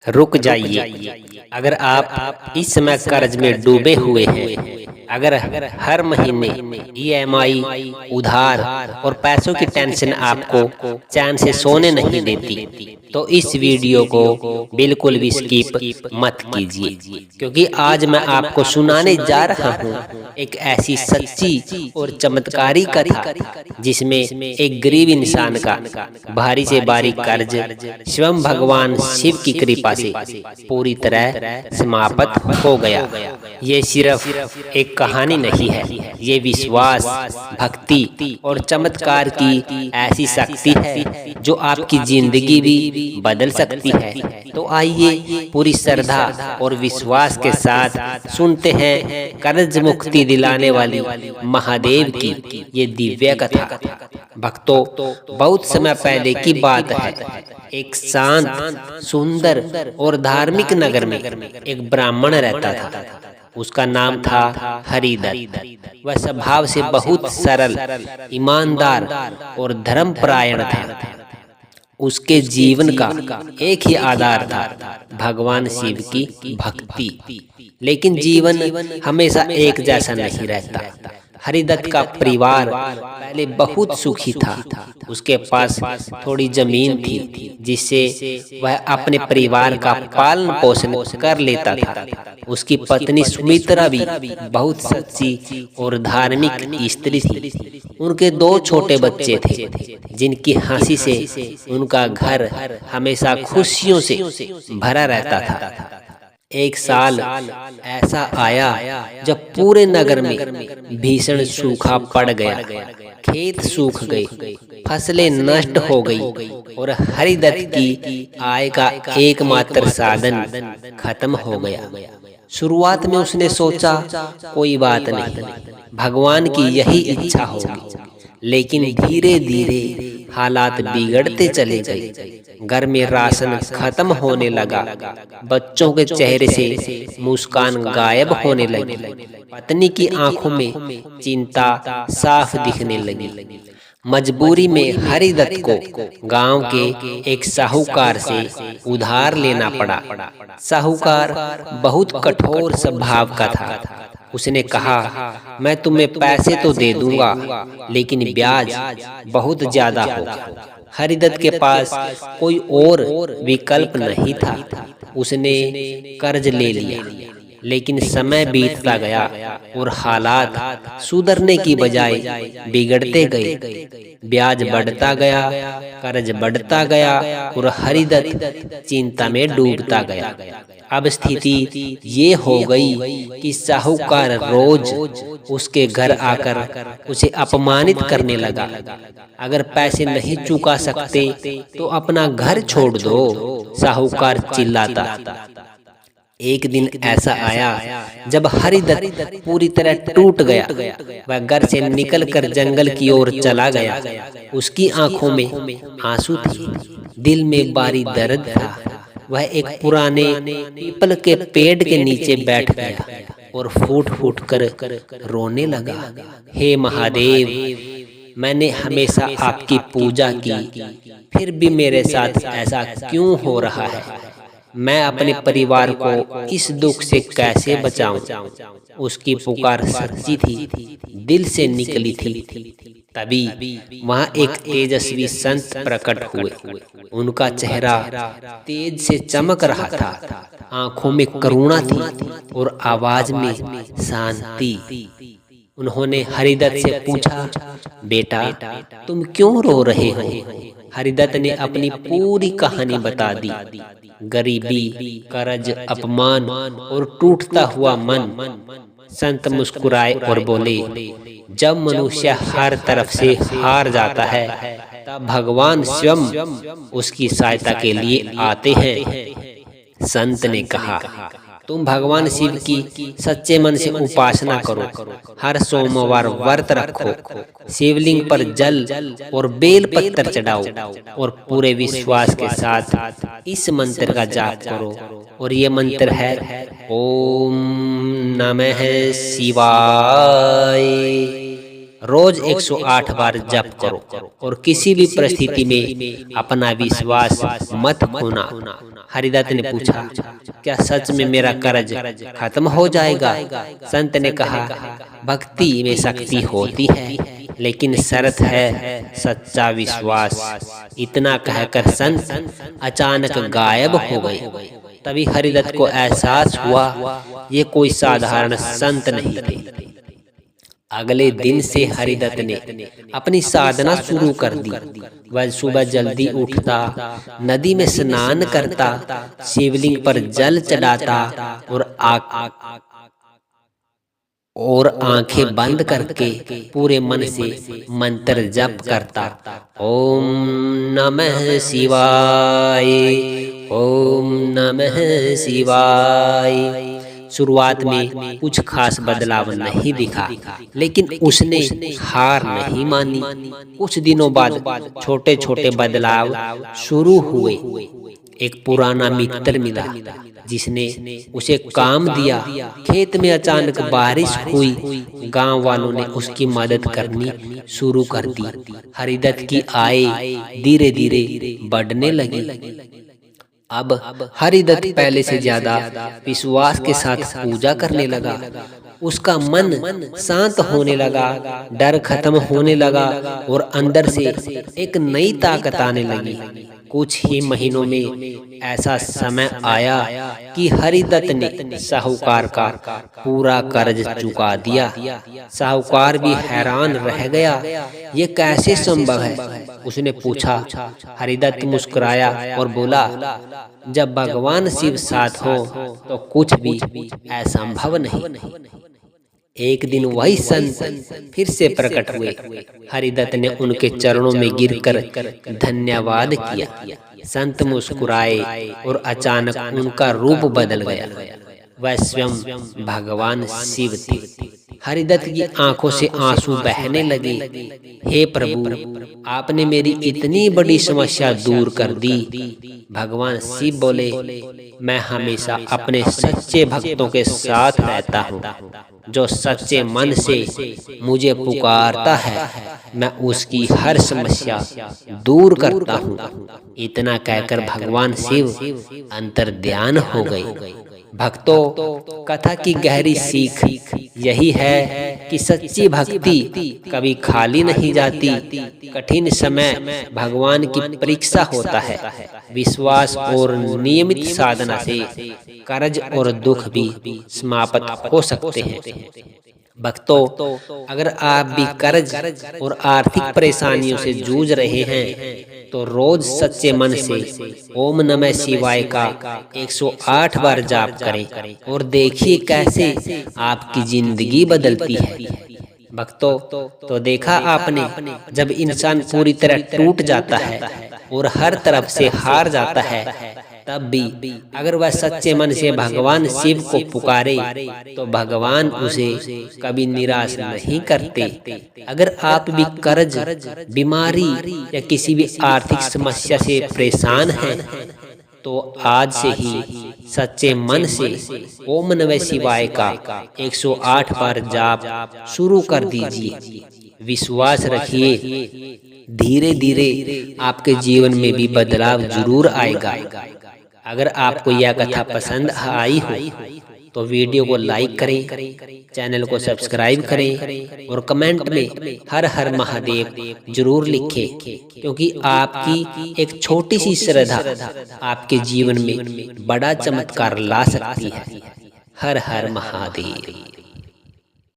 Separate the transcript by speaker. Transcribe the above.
Speaker 1: रुक जाइए। अगर आप इस समय कर्ज में डूबे हुए हैं, अगर हर महीने ईएमआई, उधार और पैसों की टेंशन आपको चैन से सोने नहीं देती, तो इस वीडियो को बिल्कुल भी स्किप मत कीजिए, क्योंकि आज मैं आपको सुनाने जा रहा हूँ एक ऐसी सच्ची और चमत्कारी कथा जिसमें एक गरीब इंसान का भारी से भारी कर्ज स्वयं भगवान शिव की कृपा से पूरी तरह समाप्त हो गया। ये सिर्फ एक कहानी नहीं है, ये विश्वास, भक्ति और चमत्कार की ऐसी शक्ति है जो आपकी जिंदगी भी बदल सकती है। तो आइए पूरी श्रद्धा और विश्वास के साथ सुनते हैं कर्ज मुक्ति दिलाने वाली महादेव की ये दिव्य कथा। भक्तों, बहुत समय पहले की बात है। एक शांत, सुंदर और धार्मिक नगर में एक ब्राह्मण रहता था। उसका नाम था हरिदत्त। वह स्वभाव से बहुत सरल, ईमानदार और धर्मपरायण था। उसके जीवन का एक ही आधार था, भगवान शिव की भक्ति। लेकिन जीवन हमेशा एक जैसा नहीं रहता। हरिदत्त का परिवार पहले बहुत सुखी था। उसके पास थोड़ी जमीन थी जिससे वह अपने परिवार का पालन पोषण कर लेता था। उसकी पत्नी सुमित्रा भी बहुत सच्ची और धार्मिक स्त्री थी। उनके 2 छोटे बच्चे थे जिनकी हंसी से उनका घर हमेशा खुशियों से भरा रहता था। एक साल ऐसा आया जब पूरे नगर में भीषण सूखा पड़ गया। खेत सूख गए, फसलें नष्ट हो गई और हरिदत्त की आय का एकमात्र साधन खत्म हो गया। शुरुआत में उसने सोचा कोई बात नहीं, भगवान की यही इच्छा होगी। लेकिन धीरे धीरे हालात बिगड़ते चले गए। घर में राशन खत्म होने लगा, बच्चों के चेहरे से मुस्कान गायब होने लगी, पत्नी की आंखों में चिंता साफ दिखने लगी। मजबूरी में हरिदत्त को गांव के एक साहूकार से उधार लेना पड़ा। साहूकार बहुत कठोर स्वभाव का था। उसने कहा, मैं तुम्हें पैसे तो दे दूंगा, लेकिन ब्याज बहुत ज्यादा होगा। हरिदत्त के पास कोई और विकल्प नहीं था। उसने कर्ज ले लिया, लेकिन समय बीतता गया और हालात सुधरने की बजाय बिगड़ते गए। ब्याज बढ़ता गया, कर्ज बढ़ता गया और हरिदत्त चिंता में डूबता गया। अब स्थिति ये हो गई कि साहूकार रोज उसके घर आकर उसे अपमानित करने लगा। अगर पैसे नहीं चुका सकते तो अपना घर छोड़ दो, साहूकार चिल्लाता। एक दिन ऐसा आया जब हरिदत्त पूरी तरह टूट गया। वह घर से निकलकर जंगल की ओर चला गया। उसकी आंखों में आंसू थे, दिल में भारी दर्द था। वह एक पुराने पीपल के पेड़ के नीचे बैठ गया और फूट फूट कर रोने लगा। हे महादेव, मैंने हमेशा आपकी पूजा की, फिर भी मेरे साथ ऐसा क्यों हो रहा है? मैं अपने परिवार को इस दुख से कैसे बचाऊं? उसकी पुकार सच्ची थी, दिल से निकली थी। तभी वहां एक तेजस्वी संत प्रकट हुए। उनका चेहरा तेज से चमक रहा था, आंखों में करुणा थी और आवाज में शांति। उन्होंने हरिदत्त से पूछा, बेटा तुम क्यों रो रहे हो? हरिदत्त ने अपनी पूरी कहानी बता दी। गरीबी, कर्ज, अपमान और टूटता हुआ मन। संत मुस्कुराए और बोले, जब मनुष्य हर तरफ से हार जाता है तब भगवान स्वयं उसकी सहायता के लिए आते हैं। संत ने कहा, तुम भगवान शिव की सच्चे मन से उपासना करो, हर सोमवार व्रत रखो, शिवलिंग पर जल और बेल पत्तर चढ़ाओ और पूरे विश्वास के साथ इस मंत्र का जाप करो। और ये मंत्र है, ओम नमः शिवाय। रोज 108 बार जप करो और किसी भी परिस्थिति में अपना विश्वास मत खोना। हरिदत्त ने पूछा, क्या सच में मेरा कर्ज खत्म हो जाएगा? संत ने कहा, भक्ति में शक्ति होती है, लेकिन शर्त है सच्चा विश्वास। इतना कहकर संत अचानक गायब हो गए। तभी हरिदत्त को एहसास हुआ ये कोई साधारण संत नहीं थे। अगले दिन से हरिदत्त ने अपनी साधना शुरू कर दी। वह सुबह जल्दी उठता, नदी में स्नान करता, शिवलिंग पर जल चढ़ाता और आंखें बंद करके पूरे मन से मंत्र जप करता। ओम नमः शिवाय, ओम नमः शिवाय। शुरुआत में कुछ खास बदलाव नहीं दिखा, लेकिन उसने हार नहीं मानी। कुछ दिनों बाद छोटे छोटे बदलाव शुरू हुए। एक पुराना मित्र मिला जिसने उसे काम दिया। खेत में अचानक बारिश हुई, गांव वालों ने उसकी मदद करनी शुरू कर दी। हरिदत्त की आय धीरे धीरे बढ़ने लगी। अब हरिदत्त पहले से ज्यादा विश्वास के साथ पूजा करने लगा। उसका मन शांत होने लगा, डर खत्म होने लगा और अंदर से एक नई ताकत आने लगी। कुछ ही महीनों में ऐसा समय आया कि हरिदत्त ने साहूकार का पूरा कर्ज चुका दिया। साहूकार भी हैरान रह गया, ये कैसे संभव है? उसने पूछा। हरिदत्त मुस्कुराया और बोला, जब भगवान शिव साथ हो तो कुछ भी असंभव नहीं। एक दिन वही संत फिर से प्रकट हुए। हरिदत्त ने उनके चरणों में गिरकर धन्यवाद किया। संत मुस्कुराए और अचानक उनका रूप बदल गया। वह स्वयं भगवान शिव थे। हरिदत्त की आंखों से आंसू बहने लगे। हे प्रभु, आपने मेरी इतनी बड़ी समस्या दूर कर दी। भगवान शिव बोले, मैं हमेशा अपने सच्चे भक्तों के साथ रहता हूँ। जो सच्चे मन से मुझे पुकारता है, मैं उसकी हर समस्या दूर करता हूँ। इतना कहकर भगवान शिव अंतर्ध्यान हो गए। भक्तों, कथा की गहरी सीख यही है कि सच्ची भक्ति कभी खाली नहीं जाती। कठिन समय भगवान की परीक्षा होता है। विश्वास और नियमित साधना से कर्ज और दुख भी समाप्त हो सकते हैं। भक्तों, अगर आप भी कर्ज और आर्थिक परेशानियों से जूझ रहे हैं तो रोज सच्चे मन से ओम नमः शिवाय का 108 बार जाप करें और देखिए कैसे आपकी जिंदगी बदलती है। भक्तों, तो देखा आपने, जब इंसान पूरी तरह टूट जाता है और हर तरफ से हार जाता है, तब भी अगर वह सच्चे मन से भगवान शिव को पुकारे तो भगवान उसे कभी निराश नहीं करते। अगर आप भी कर्ज, बीमारी या किसी भी आर्थिक समस्या से परेशान हैं तो आज से ही सच्चे मन से ओम नमः शिवाय का 108 बार जाप शुरू कर दीजिए। विश्वास रखिए, धीरे धीरे आपके जीवन में भी बदलाव जरूर आएगा। अगर आपको यह कथा पसंद आई हो तो वीडियो को लाइक करें, चैनल को सब्सक्राइब करें और कमेंट में हर हर महादेव जरूर लिखें, क्योंकि आपकी एक छोटी सी श्रद्धा आपके जीवन में बड़ा चमत्कार ला सकती है। हर हर महादेव।